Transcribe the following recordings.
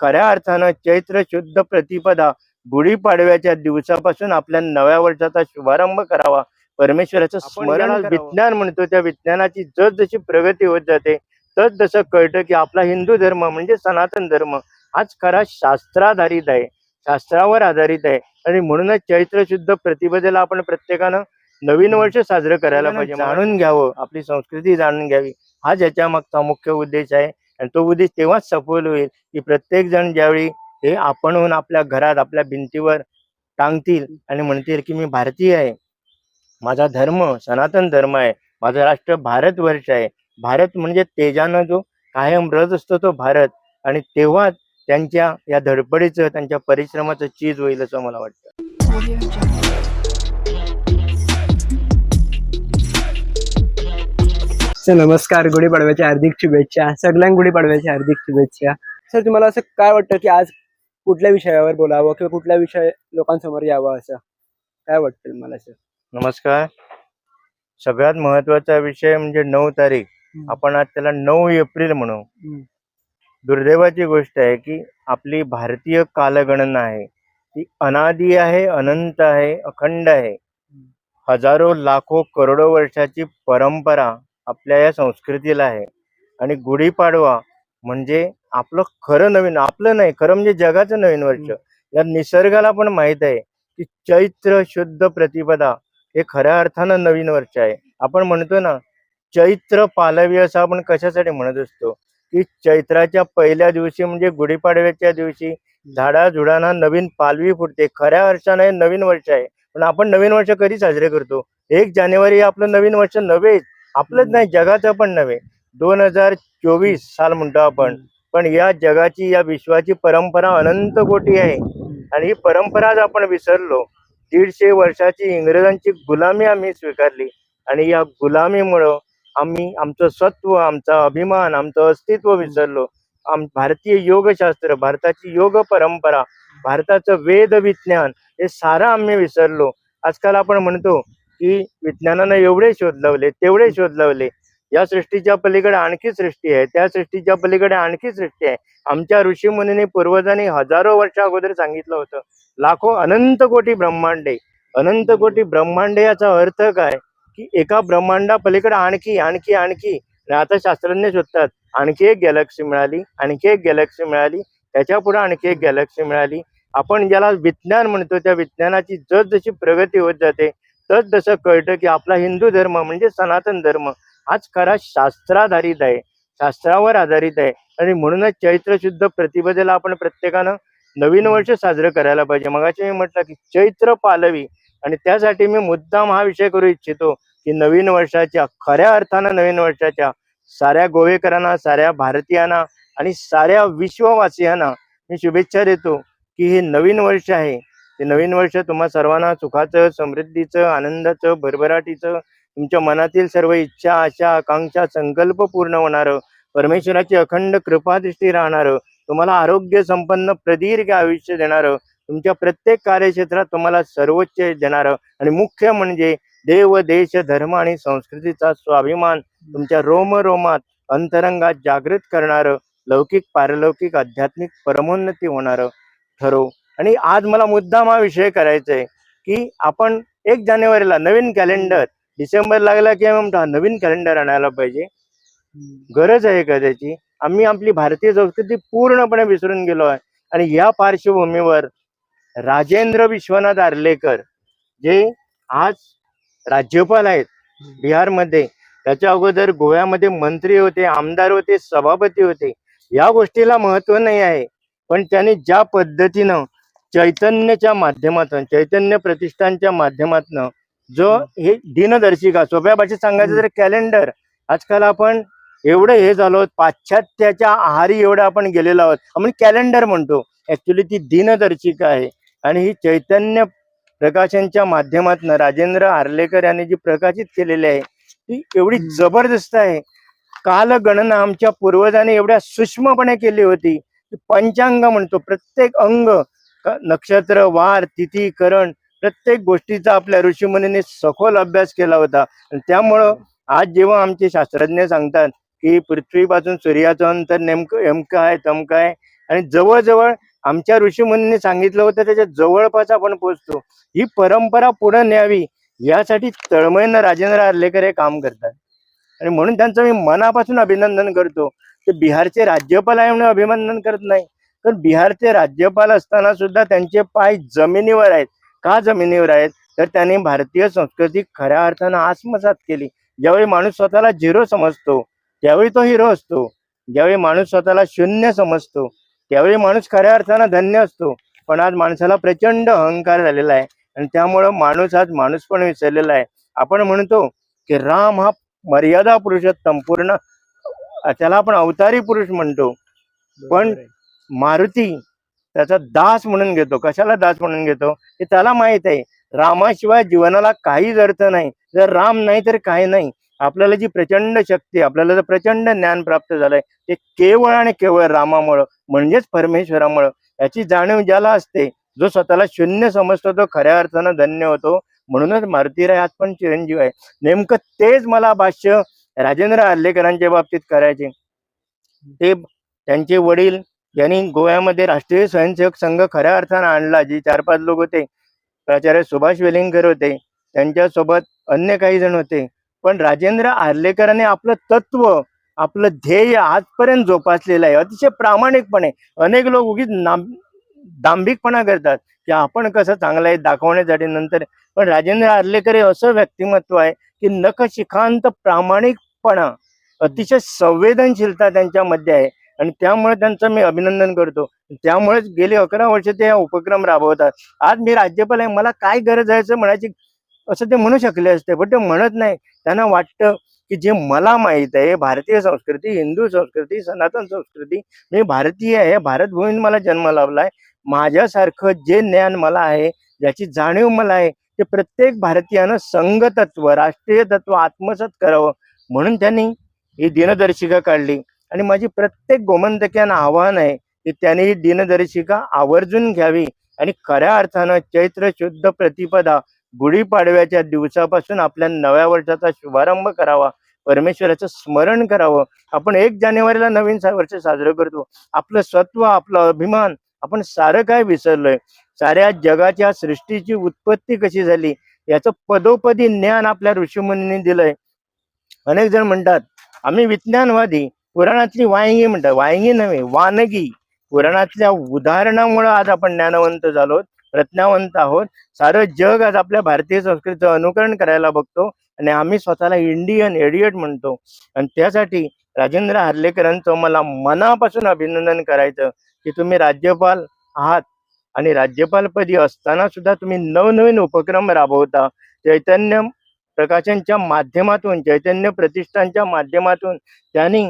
खऱ्या अर्थानं चैत्र शुद्ध प्रतिपदा गुढीपाडव्याच्या दिवसापासून आपल्या नव्या वर्षाचा शुभारंभ करावा, परमेश्वराचं स्मरण करावं. विज्ञान म्हणतो, त्या विज्ञानाची जसजशी प्रगती होत जाते तस जसं कळतं की आपला हिंदू धर्म म्हणजे सनातन धर्म हाच खरा शास्त्राधारित आहे, शास्त्रावर आधारित आहे. आणि म्हणूनच चैत्र शुद्ध प्रतिपदेला आपण प्रत्येकानं नवीन वर्ष साजरं करायला पाहिजे, जाणून घ्यावं, आपली संस्कृती जाणून घ्यावी, हा ज्याच्या मागचा मुख्य उद्देश आहे. आणि तो उद्देश तेव्हाच सफल होईल की प्रत्येक जण ज्यावेळी हे आपणहून आपल्या घरात आपल्या भिंतीवर टांगतील आणि म्हणतील की मी भारतीय आहे, माझा धर्म सनातन धर्म आहे, माझं राष्ट्र भारतवर्ष आहे, भारत म्हणजे तेजानं जो कायम रज असतो तो भारत. आणि तेव्हा त्यांच्या या धडपडीचं त्यांच्या परिश्रमाचं चीज होईल असं मला वाटतं. सर नमस्कार, गुढीपाडव्याच्या हार्दिक शुभेच्छा. सगळ्यांना गुढीपाडव्याच्या हार्दिक शुभेच्छा. सर तुम्हाला असं काय वाटतं की आज कुठल्या विषयावर बोलावं किंवा कुठल्या विषय लोकांसमोर यावं, असं काय वाटतं तुम्हाला सर? नमस्कार. सगळ्यात महत्वाचा विषय म्हणजे 9 तारीख. आपण आज त्याला 9 एप्रिल म्हणू. दुर्दैवाची गोष्ट आहे की आपली भारतीय कालगणना आहे ती अनादी आहे, अनंत आहे, अखंड आहे. हजारो लाखो करोडो वर्षाची परंपरा आपल्या या संस्कृतीला आहे. आणि गुढीपाडवा म्हणजे आपलं खरं नवीन, आपलं नाही खरं म्हणजे जगाचं नवीन वर्ष. या निसर्गाला पण माहित आहे की चैत्र शुद्ध प्रतिपदा हे खऱ्या अर्थानं नवीन वर्ष आहे. आपण म्हणतो ना चैत्र पालवी, असं आपण कशासाठी म्हणत असतो की चैत्राच्या पहिल्या दिवशी म्हणजे गुढीपाडव्याच्या दिवशी झाडाझुडांना नवीन पालवी फुटते. खऱ्या अर्थानं हे नवीन वर्ष आहे. पण आपण नवीन वर्ष कधी साजरे करतो? 1 जानेवारी आपलं नवीन वर्ष नव्हे, आपलंच नाही जगाचं पण नव्हे. 2024 साल म्हणतो आपण, पण या जगाची या विश्वाची परंपरा अनंत कोटी आहे. आणि ही परंपरा आज आपण विसरलो. 150 वर्षाची इंग्रजांची गुलामी आम्ही स्वीकारली आणि या गुलामीमुळं आम्ही आमचं सत्व, आमचा अभिमान, आमचं अस्तित्व विसरलो. भारतीय योगशास्त्र, भारताची योग परंपरा, भारताचं वेद विज्ञान हे सारं आम्ही विसरलो. आजकाल आपण म्हणतो की विज्ञानानं एवढे शोध लावले, तेवढे शोध लावले. या सृष्टीच्या पलीकडे आणखी सृष्टी आहे, त्या सृष्टीच्या पलीकडे आणखी सृष्टी आहे. आमच्या ऋषीमुनींनी पूर्वजांनी हजारो वर्षा अगोदर सांगितलं होतं लाखो अनंत कोटी ब्रह्मांडे. अनंत कोटी ब्रह्मांडे याचा अर्थ काय की एका ब्रह्मांडा पलीकडे आणखी आणखी आणखी. आता शास्त्रज्ञ शोधतात आणखी एक गॅलेक्सी मिळाली, आणखी एक गॅलेक्सी मिळाली, त्याच्या पुढे आणखी एक गॅलेक्सी मिळाली. आपण ज्याला विज्ञान म्हणतो, त्या विज्ञानाची जसजशी प्रगती होत जाते तस जसं कळतं की आपला हिंदू धर्म म्हणजे सनातन धर्म हाच खरा शास्त्राधारित आहे, शास्त्रावर आधारित आहे. आणि म्हणूनच चैत्र शुद्ध प्रतिपदेला आपण प्रत्येकानं नवीन वर्ष साजरं करायला पाहिजे. मगाशी मी म्हटलं की चैत्र पालवी, आणि त्यासाठी मी मुद्दाम हा विषय करू इच्छितो की नवीन वर्षाच्या, खऱ्या अर्थानं नवीन वर्षाच्या साऱ्या गोवेकरांना, साऱ्या भारतीयांना आणि साऱ्या विश्ववासियांना मी शुभेच्छा देतो की हे नवीन वर्ष आहे, ते नवीन वर्ष तुम्हा सर्वांना सुखाचं, समृद्धीचं, आनंदाचं, भरभराटीचं, तुमच्या मनातील सर्व इच्छा, आशा, आकांक्षा, संकल्प पूर्ण होणारं, परमेश्वराची अखंड कृपादृष्टी राहणारं, तुम्हाला आरोग्य संपन्न प्रदीर्घ आयुष्य देणारं, तुमच्या प्रत्येक कार्यक्षेत्रात तुम्हाला सर्वोच्च देणारं, आणि मुख्य म्हणजे देव, देश, धर्म आणि संस्कृतीचा स्वाभिमान तुमच्या रोमरोमात, अंतरंगात जागृत करणारं, लौकिक, पारलौकिक, आध्यात्मिक परमोन्नती होणारं ठरो. आणि आज मला मुद्दाम हा विषय करायचा आहे की आपण 1 जानेवारीला नवीन कॅलेंडर, डिसेंबर लागला की म्हणतो नवीन कॅलेंडर आणायला पाहिजे. गरज आहे का त्याची? आम्ही आपली भारतीय संस्कृती पूर्णपणे विसरून गेलो आहे. आणि या पार्श्वभूमीवर राजेंद्र विश्वनाथ आर्लेकर जे आज राज्यपाल आहेत बिहारमध्ये, त्याच्या अगोदर गोव्यामध्ये मंत्री होते, आमदार होते, सभापती होते. या गोष्टीला महत्व नाही आहे, पण त्यांनी ज्या पद्धतीनं चैतन्याच्या माध्यमातून, चैतन्य प्रतिष्ठानच्या माध्यमातून जो हे दिनदर्शिका, सोप्या भाषेत सांगायचं तर कॅलेंडर, आजकाल आपण एवढं हे झालो पाश्चात्याच्या आहारी एवढं आपण गेलेलो आहोत, आपण कॅलेंडर म्हणतो, ऍक्च्युली ती दिनदर्शिका आहे. आणि ही चैतन्य प्रकाशनच्या माध्यमातून राजेंद्र आर्लेकर यांनी जी प्रकाशित केलेली आहे ती एवढी जबरदस्त आहे. कालगणना आमच्या पूर्वजांनी एवढ्या सूक्ष्मपणे केली होती की पंचांग म्हणतो, प्रत्येक अंग, नक्षत्र, वार, तिथी, करण, प्रत्येक गोष्टीचा आपल्या ऋषीमुनींनी सखोल अभ्यास केला होता. आणि त्यामुळं आज जेव्हा आमचे शास्त्रज्ञ सांगतात की पृथ्वीपासून सूर्याचं अंतर नेमकं एमकं आहे, तमकं आहे, आणि जवळजवळ आमच्या ऋषीमुनींनी सांगितलं होतं त्याच्या जवळपास आपण पोहोचतो. ही परंपरा पुढे न्यावी यासाठी तळमळीनं राजेंद्र आर्लेकर हे काम करतात आणि म्हणून त्यांचं मी मनापासून अभिनंदन करतो. ते बिहारचे राज्यपाल आहे म्हणून अभिनंदन करत नाही, तर बिहारचे राज्यपाल असताना सुद्धा त्यांचे पाय जमिनीवर आहेत. का जमिनीवर आहेत? तर त्यांनी भारतीय संस्कृती खऱ्या अर्थानं आत्मसात केली. ज्यावेळी माणूस स्वतःला झिरो समजतो त्यावेळी तो हिरो असतो. ज्यावेळी माणूस स्वतःला शून्य समजतो त्यावेळी माणूस खऱ्या अर्थानं धन्य असतो. पण आज माणसाला प्रचंड अहंकार झालेला आहे आणि त्यामुळं माणूस आज माणूस पण विसरलेला आहे. आपण म्हणतो की राम हा मर्यादा पुरुषोत्तम, पूर्ण त्याला आपण अवतारी पुरुष म्हणतो. पण मारुती त्याचा दास म्हणून घेतो. कशाला दास म्हणून घेतो? हे त्याला माहित आहे रामाशिवाय जीवनाला काहीच अर्थ नाही. जर राम नाही तर काही नाही. आपल्याला जी प्रचंड शक्ती, आपल्याला जर प्रचंड ज्ञान प्राप्त झालंय ते केवळ आणि केवळ रामामुळं, म्हणजेच परमेश्वरामुळं. याची जाणीव ज्याला असते, जो स्वतःला शून्य समजतो, तो खऱ्या अर्थानं धन्य होतो. म्हणूनच मारुतीराय आज पण चिरंजीव आहे. नेमकं तेच मला भाष्य राजेंद्र आर्लेकरांच्या बाबतीत करायचे. ते त्यांचे वडील यांनी गोव्यामध्ये राष्ट्रीय स्वयंसेवक संघ खऱ्या अर्थानं आणला. जी 4-5 लोक होते, प्राचार्य सुभाष वेलिंगकर होते, त्यांच्यासोबत अन्य काही जण होते. पण राजेंद्र आर्लेकरांनी आपलं तत्व, आपलं ध्येय आजपर्यंत जोपासलेलं आहे अतिशय प्रामाणिकपणे. अनेक लोक उगीच दांभिकपणा करतात की आपण कसं चांगलं आहे दाखवण्यासाठी नंतर. पण राजेंद्र आर्लेकर हे असं व्यक्तिमत्व आहे की नखशिखांत प्रामाणिकपणा, अतिशय संवेदनशीलता त्यांच्यामध्ये आहे आणि त्यामुळे त्यांचं मी अभिनंदन करतो. त्यामुळेच गेली 11 वर्ष ते हा उपक्रम राबवतात. आज मी राज्यपाल आहे, मला काय गरज आहे असं म्हणायची, असं ते म्हणू शकले असते, पण ते म्हणत नाही. त्यांना वाटतं की जे मला माहित आहे भारतीय संस्कृती, हिंदू संस्कृती, सनातन संस्कृती, मी भारतीय आहे, भारतभूमीत मला जन्म लाभलाय, माझ्यासारखं जे ज्ञान मला आहे, ज्याची जाणीव मला आहे, ते प्रत्येक भारतीयानं संघतत्व, राष्ट्रीय तत्व आत्मसात करावं. म्हणून त्यांनी ही दिनदर्शिका काढली आणि माझी प्रत्येक गोमंतक्यांना आव्हान आहे की त्यांनी ही दिनदर्शिका आवर्जून घ्यावी आणि खऱ्या अर्थानं चैत्र शुद्ध प्रतिपदा गुढीपाडव्याच्या दिवसापासून आपल्या नव्या वर्षाचा शुभारंभ करावा, परमेश्वराचं स्मरण करावं. आपण 1 जानेवारीला नवीन वर्ष साजरं करतो. आपलं सत्व, आपलं अभिमान, आपण सारं काय विसरलोय. साऱ्या जगाच्या सृष्टीची उत्पत्ती कशी झाली याचं पदोपदी ज्ञान आपल्या ऋषीमुनींनी दिलंय. अनेक जण म्हणतात आम्ही विज्ञानवादी, पुराणातली वायंगी म्हणतात. वायंगी नव्हे, वानगी. पुराणातल्या उदाहरणामुळे आज आपण ज्ञानवंत झालो, प्रज्ञावंत आहोत. सारं जग आज आपल्या भारतीय संस्कृतीचं अनुकरण करायला बघतो आणि आम्ही स्वतःला इंडियन एडियट म्हणतो. आणि त्यासाठी राजेंद्र आर्लेकरांचं मला मनापासून अभिनंदन करायचं की तुम्ही राज्यपाल आहात आणि राज्यपालपदी असताना सुद्धा तुम्ही नवनवीन उपक्रम राबवता. चैतन्य प्रकाशनच्या माध्यमातून, चैतन्य प्रतिष्ठानच्या माध्यमातून त्यांनी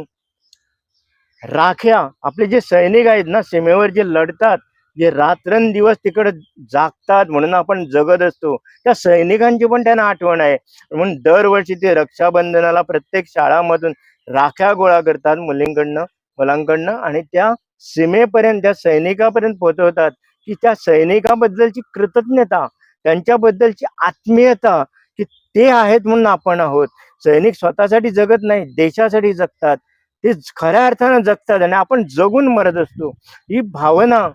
राख्या, आपले जे सैनिक आहेत ना सीमेवर जे लढतात, जे रात्रंदिवस तिकडे जागतात म्हणून आपण जगत असतो, त्या सैनिकांची पण त्यांना आठवण आहे. म्हणून दरवर्षी ते रक्षाबंधनाला प्रत्येक शाळांमधून राख्या गोळा करतात मुलांकडनं आणि त्या सीमेपर्यंत, त्या सैनिकापर्यंत पोहोचवतात की त्या सैनिकाबद्दलची कृतज्ञता, त्यांच्याबद्दलची आत्मीयता की ते आहेत म्हणून आपण आहोत. सैनिक स्वतःसाठी जगत नाही, देशासाठी जगतात. ते खऱ्या अर्थानं जगतात आणि आपण जगून मरत असतो. ही भावना,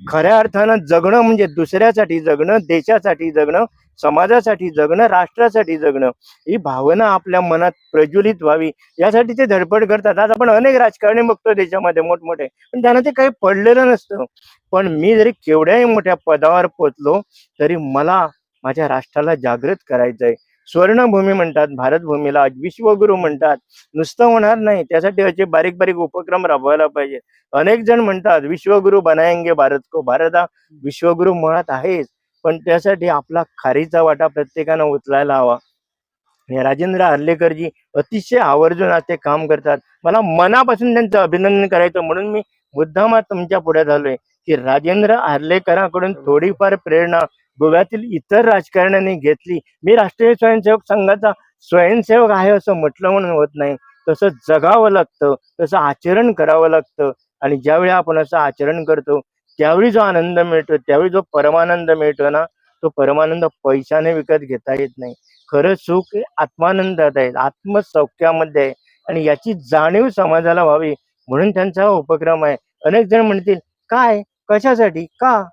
खऱ्या अर्थानं जगणं म्हणजे दुसऱ्यासाठी जगणं, देशासाठी जगणं, समाजासाठी जगणं, राष्ट्रासाठी जगणं, ही भावना आपल्या मनात प्रज्वलित व्हावी यासाठी ते धडपड करतात. आज आपण अनेक राजकारणी बघतो देशामध्ये मोठमोठे, पण त्यांना ते काही पडलेलं नसतं. पण मी जरी केवढ्याही मोठ्या पदावर पोचलो तरी मला माझ्या राष्ट्राला जागृत करायचंय. स्वर्णभूमी म्हणतात भारतभूमीला, विश्वगुरु म्हणतात. नुसतं होणार नाही, त्यासाठी असे बारीक बारीक उपक्रम राबवायला पाहिजे. अनेक जण म्हणतात विश्वगुरु बनाएंगे भारत को. भारत हा विश्वगुरु मुळात आहेच, पण त्यासाठी आपला खारीचा वाटा प्रत्येकानं उचलायला हवा. हे राजेंद्र आर्लेकरजी अतिशय आवर्जून आज ते काम करतात. मला मनापासून त्यांचं अभिनंदन करायचं म्हणून मी मुद्दामात तुमच्या पुढे झालोय की राजेंद्र आर्लेकरांकडून थोडीफार प्रेरणा गोव्यातील इतर राजकारण्यांनी घेतली. मी राष्ट्रीय स्वयंसेवक संघाचा स्वयंसेवक आहे असं म्हटलं म्हणून होत नाही, तसं जगावं लागतं, तसं आचरण करावं लागतं. आणि ज्यावेळी आपण असं आचरण करतो त्यावेळी जो आनंद मिळतो, त्यावेळी जो परमानंद मिळतो ना, तो परमानंद पैशाने विकत घेता येत नाही. खरं सुख हे आत्मानंदात आहे, आत्मसौख्यामध्ये आहे आणि याची जाणीव समाजाला व्हावी म्हणून त्यांचा हा उपक्रम आहे. अनेक जण म्हणतील काय, कशासाठी, का?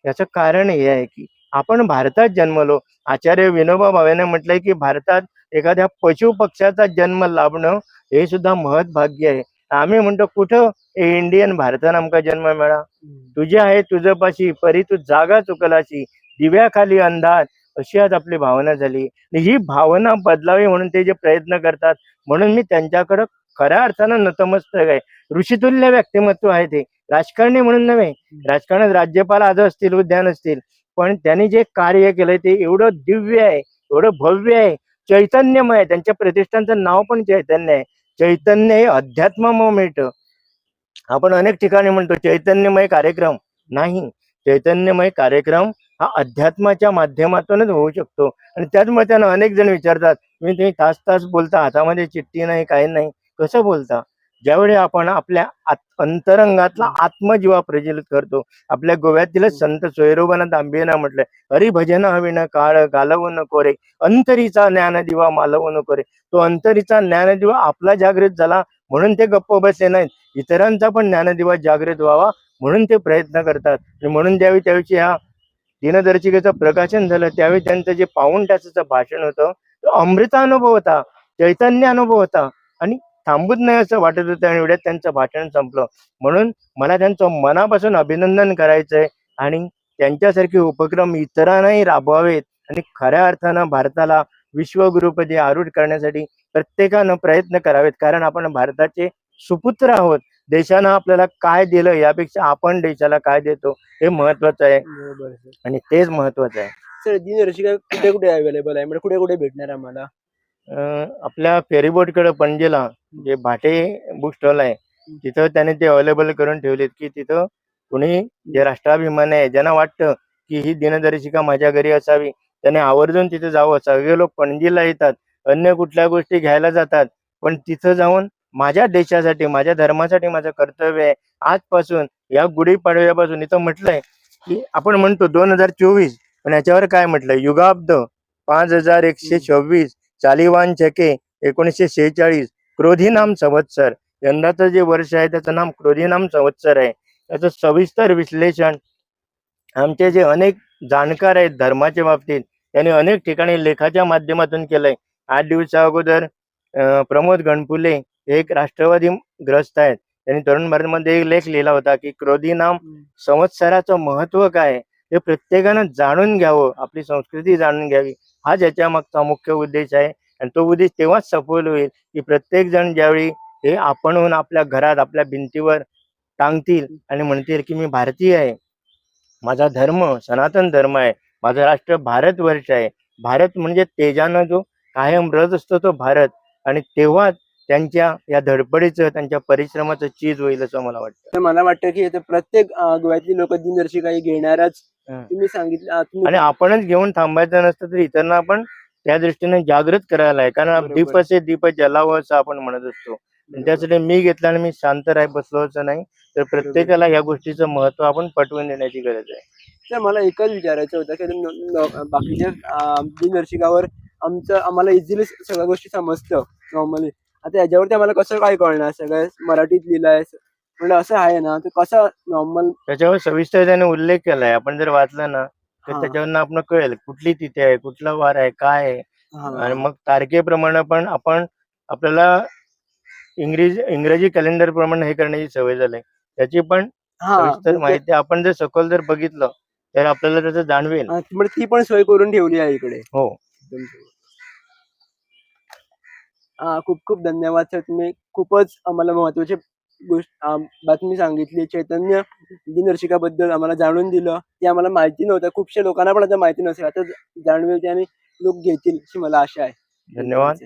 याचं कारण हे आहे की आपण भारतात जन्मलो. आचार्य विनोबा भावेने म्हटलंय की भारतात एखाद्या पशु पक्ष्याचा जन्म लाभणं हे सुद्धा महत् भाग्य आहे. आम्ही म्हणतो कुठं हे इंडियन भारतान आमका जन्म मिळा. तुझे आहे तुझं पाशी परी तू जागा चुकलाशी, दिव्याखाली अंधार, अशी आज आपली भावना झाली. आणि ही भावना बदलावी म्हणून ते जे प्रयत्न करतात, म्हणून मी त्यांच्याकडं खऱ्या अर्थानं नतमस्तक आहे. ऋषितुल्य व्यक्तिमत्व आहे ते, राजकारणी म्हणून नव्हे. राजकारणात राज्यपाल आज असतील, उद्यान असतील, पण त्यांनी जे कार्य केलंय ते एवढं दिव्य आहे, एवढं भव्य आहे, चैतन्यमय आहे. त्यांच्या प्रतिष्ठानचं नाव पण चैतन्य आहे. चैतन्य हे अध्यात्मामुळे मिळतं. आपण अनेक ठिकाणी म्हणतो चैतन्यमय कार्यक्रम, नाही. चैतन्यमय कार्यक्रम हा अध्यात्माच्या माध्यमातूनच होऊ शकतो. आणि त्याचमुळे त्यांना अनेक जण विचारतात, तुम्ही तास तास बोलता, हातामध्ये चिठ्ठी नाही, काही नाही, कसं बोलता? ज्यावेळी आपण आपल्या अंतरंगातला आत्मजीवा प्रज्वलित करतो. आपल्या गोव्यातील संत सोयरोबाना दांबेना म्हटलंय, हरिभजन हविन काळ घालवू नको रे, अंतरीचा ज्ञानदिवा मालवू नको रे. तो अंतरीचा ज्ञानदिवा आपला जागृत झाला म्हणून ते गप्प बसले नाहीत, इतरांचा पण ज्ञानदिवा जागृत व्हावा म्हणून ते प्रयत्न करतात. आणि म्हणून त्यावेळी ह्या दिनदर्शिकेचं प्रकाशन झालं, त्यावेळी त्यांचं जे पाऊण तासाचं भाषण होतं, तो अमृतानुभव होता, चैतन्य अनुभव होता. आणि थांबूच नाही असं वाटत होतं, आणि एवढ्यात त्यांचं भाषण संपलं. म्हणून मला त्यांचं मनापासून अभिनंदन करायचंय. आणि त्यांच्यासारखे उपक्रम इतरांनाही राबवावेत, आणि खऱ्या अर्थानं भारताला विश्वगुरुपदी आरूढ करण्यासाठी प्रत्येकानं प्रयत्न करावेत. कारण आपण भारताचे सुपुत्र आहोत. देशानं आपल्याला काय दिलं यापेक्षा आपण देशाला काय देतो हे महत्वाचं आहे, बरोबर सर. आणि तेच महत्वाचं आहे. सर दिनदर्शिका कुठे कुठे अवेलेबल आहे, म्हणजे कुठे कुठे भेटणार आम्हाला? आपल्या फेरीबोटकडे पणजीला जे भाटे बुक स्टॉल आहे, तिथं त्याने ते अवेलेबल करून ठेवलेत की तिथं कुणी जे राष्ट्राभिमानी आहे, ज्यांना वाटतं की ही दिनदर्शिका माझ्या घरी असावी, त्याने आवर्जून तिथे जावं. सगळे लोक पणजीला येतात, अन्य कुठल्या गोष्टी घ्यायला जातात, पण तिथं जाऊन माझ्या देशासाठी, माझ्या धर्मासाठी माझं कर्तव्य आहे. आजपासून या गुढीपाडव्यापासून इथं म्हटलंय की आपण म्हणतो 2024, पण याच्यावर काय म्हटलंय, युगाब्द 5126 चालिवान छके 1946 क्रोधीनाम संवत्सर. यंदाचं जे वर्ष आहे त्याचं नाम क्रोधीनाम संवत्सर आहे. त्याचं सविस्तर विश्लेषण आमचे जे अनेक जाणकार आहेत धर्माच्या बाबतीत, त्यांनी अनेक ठिकाणी लेखाच्या माध्यमातून केलंय. 8 दिवसा अगोदर प्रमोद गणपुले एक राष्ट्रवादी ग्रस्त आहेत, त्यांनी तरुण भारतमध्ये एक लेख लिहिला होता की क्रोधीनाम संवत्सराचं महत्व काय आहे हे प्रत्येकानं जाणून घ्यावं, आपली संस्कृती जाणून घ्यावी, हा ज्याच्या मागचा मुख्य उद्देश आहे. आणि तो उद्देश तेव्हाच सफल होईल की प्रत्येक जण ज्यावेळी हे आपणहून आपल्या घरात, आपल्या भिंतीवर टांगतील आणि म्हणतील की मी भारतीय आहे, माझा धर्म सनातन धर्म आहे, माझं राष्ट्र भारतवर्ष आहे, भारत म्हणजे तेजानं जो कायम रज असतो तो भारत. आणि तेव्हा त्यांच्या या धडपडीचं, त्यांच्या परिश्रमाचं चीज होईल असं मला वाटतं. तर मला वाटतं की इथे प्रत्येक गोव्यातली लोक दिनदर्शिका ही घेणारच. तुम्ही सांगितलं आणि आपणच घेऊन थांबायचं नसतं तर इतरांना आपण त्या दृष्टीने जागृत करायला आहे. कारण बरोबर. दीप असे दीप जलावं असं आपण म्हणत असतो. आणि त्यासाठी मी घेतला आणि मी शांत राही बसलो असं नाही, तर प्रत्येकाला या गोष्टीचं महत्व आपण पटवून देण्याची गरज आहे. तर मला एकच विचारायचं होतं की बाकीच्या दिनदर्शिकावर आम्हाला इझिली सगळ्या गोष्टी समजतं नॉर्मली. आता याच्यावरती आम्हाला कसं काय कळणार, सगळं मराठीत लिहिलंय म्हणजे असं आहे ना, तर कसं नॉर्मल त्याच्यावर सविस्तर त्याने उल्लेख केलाय. आपण जर वाचला ना तर त्याच्यावरनं आपण कळेल कुठली तिथी आहे, कुठला वार आहे, काय आहे. आणि मग तारखेप्रमाणे पण आपल्याला इंग्रजी कॅलेंडर प्रमाणे हे करण्याची सवय झाली. त्याची पण सविस्तर माहिती आपण जर सखोल जर बघितलं तर आपल्याला त्याचं जाणवेल. ती पण सोय करून ठेवली आहे इकडे. हो. खूप खूप धन्यवाद सर, तुम्ही खूपच आम्हाला महत्वाची बातमी सांगितली. चैतन्य दिनदर्शिकाबद्दल आम्हाला जाणून दिलं, ते आम्हाला माहिती नव्हतं. खूपशा लोकांना पण आता माहिती नसेल, आता जाणवेल ते आणि लोक घेतील अशी मला आशा आहे. धन्यवाद.